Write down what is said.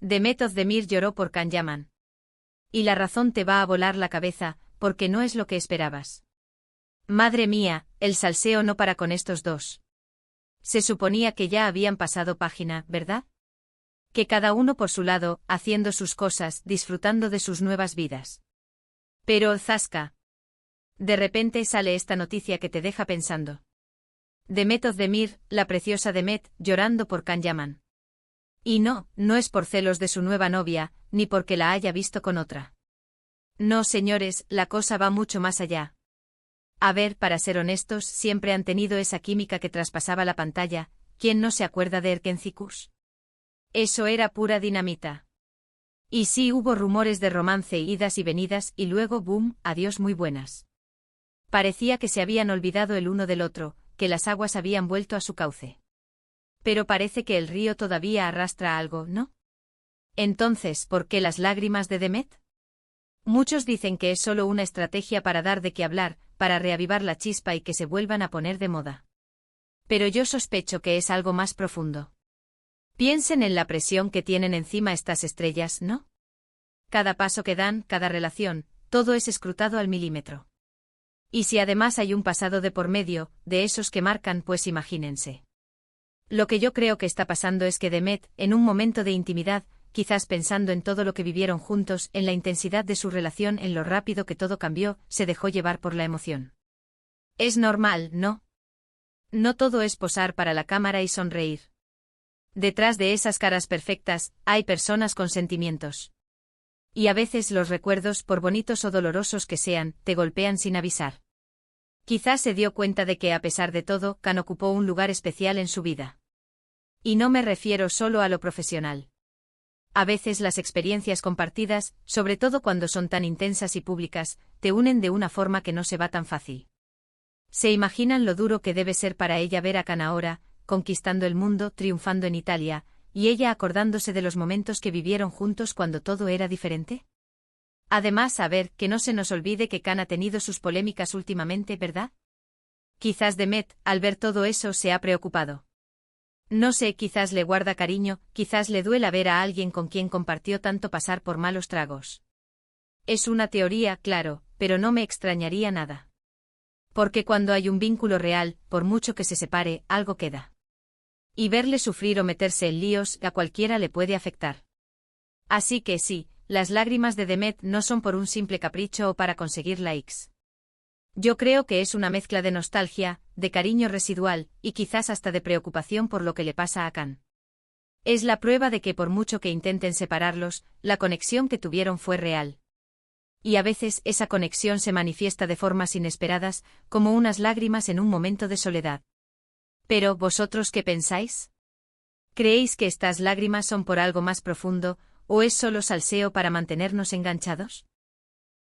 Demet Özdemir lloró por Can Yaman. Y la razón te va a volar la cabeza, porque no es lo que esperabas. Madre mía, el salseo no para con estos dos. Se suponía que ya habían pasado página, ¿verdad? Que cada uno por su lado, haciendo sus cosas, disfrutando de sus nuevas vidas. Pero, zasca. De repente sale esta noticia que te deja pensando. Demet Özdemir, la preciosa Demet, llorando por Can Yaman. Y no es por celos de su nueva novia, ni porque la haya visto con otra. No, señores, la cosa va mucho más allá. A ver, para ser honestos, siempre han tenido esa química que traspasaba la pantalla. ¿Quién no se acuerda de Erkencikus? Eso era pura dinamita. Y sí hubo rumores de romance, idas y venidas, y luego, boom, adiós muy buenas. Parecía que se habían olvidado el uno del otro, que las aguas habían vuelto a su cauce. Pero parece que el río todavía arrastra algo, ¿no? Entonces, ¿por qué las lágrimas de Demet? Muchos dicen que es solo una estrategia para dar de qué hablar, para reavivar la chispa y que se vuelvan a poner de moda. Pero yo sospecho que es algo más profundo. Piensen en la presión que tienen encima estas estrellas, ¿no? Cada paso que dan, cada relación, todo es escrutado al milímetro. Y si además hay un pasado de por medio, de esos que marcan, pues imagínense. Lo que yo creo que está pasando es que Demet, en un momento de intimidad, quizás pensando en todo lo que vivieron juntos, en la intensidad de su relación, en lo rápido que todo cambió, se dejó llevar por la emoción. Es normal, ¿no? No todo es posar para la cámara y sonreír. Detrás de esas caras perfectas, hay personas con sentimientos. Y a veces los recuerdos, por bonitos o dolorosos que sean, te golpean sin avisar. Quizás se dio cuenta de que a pesar de todo, Can ocupó un lugar especial en su vida. Y no me refiero solo a lo profesional. A veces las experiencias compartidas, sobre todo cuando son tan intensas y públicas, te unen de una forma que no se va tan fácil. ¿Se imaginan lo duro que debe ser para ella ver a Can ahora, conquistando el mundo, triunfando en Italia, y ella acordándose de los momentos que vivieron juntos cuando todo era diferente? Además, a ver, que no se nos olvide que Can ha tenido sus polémicas últimamente, ¿verdad? Quizás Demet, al ver todo eso, se ha preocupado. No sé, quizás le guarda cariño, quizás le duela ver a alguien con quien compartió tanto pasar por malos tragos. Es una teoría, claro, pero no me extrañaría nada. Porque cuando hay un vínculo real, por mucho que se separe, algo queda. Y verle sufrir o meterse en líos, a cualquiera le puede afectar. Así que sí, las lágrimas de Demet no son por un simple capricho o para conseguir likes. Yo creo que es una mezcla de nostalgia, de cariño residual, y quizás hasta de preocupación por lo que le pasa a Can. Es la prueba de que por mucho que intenten separarlos, la conexión que tuvieron fue real. Y a veces esa conexión se manifiesta de formas inesperadas, como unas lágrimas en un momento de soledad. Pero, ¿vosotros qué pensáis? ¿Creéis que estas lágrimas son por algo más profundo, o es solo salseo para mantenernos enganchados?